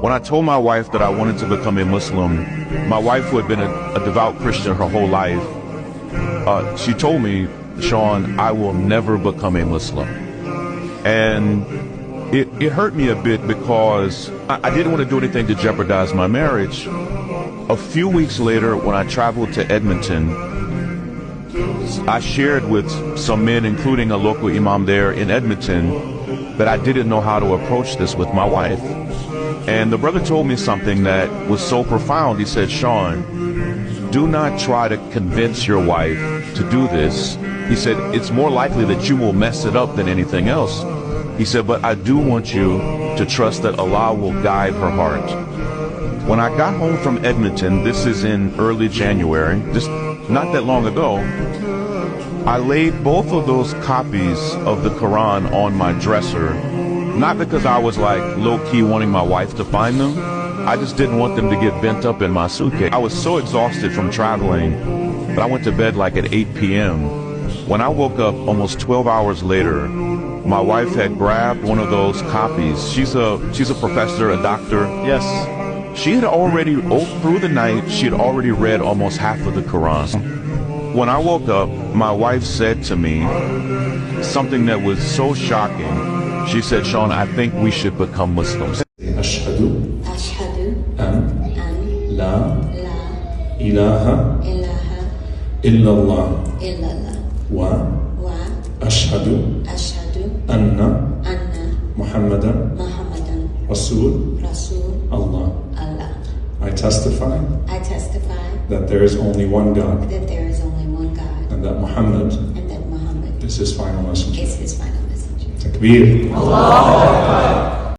When I told my wife that I wanted to become a Muslim, my wife, who had been a devout Christian her whole life, she told me, Shaun, I will never become a Muslim. And it hurt me a bit because I didn't want to do anything to jeopardize my marriage. A few weeks later, when I traveled to Edmonton, I shared with some men, including a local imam there in Edmonton, that I didn't know how to approach this with my wife. And the brother told me something that was so profound. He said, Shaun, do not try to convince your wife to do this. He said, it's more likely that you will mess it up than anything else. He said, but I do want you to trust that Allah will guide her heart. When I got home from Edmonton, this is in early January, just not that long ago, I laid both of those copies of the Quran on my dresser, not because I was like low-key wanting my wife to find them. I just didn't want them to get bent up in my suitcase. I was so exhausted from traveling that I went to bed like at 8 p.m. When I woke up almost 12 hours later, my wife had grabbed one of those copies. She's a professor, a doctor. Yes. She had already, through the night, she had already read almost half of the Quran. When I woke up, my wife said to me something that was so shocking. She said, Shaun, I think we should become Muslims. Ashhadu an la ilaha illallah wa ashhadu anna Muhammadan Rasul Allah. I testify that there is only one God and that Muhammad is his final messenger. Takbir. Allah.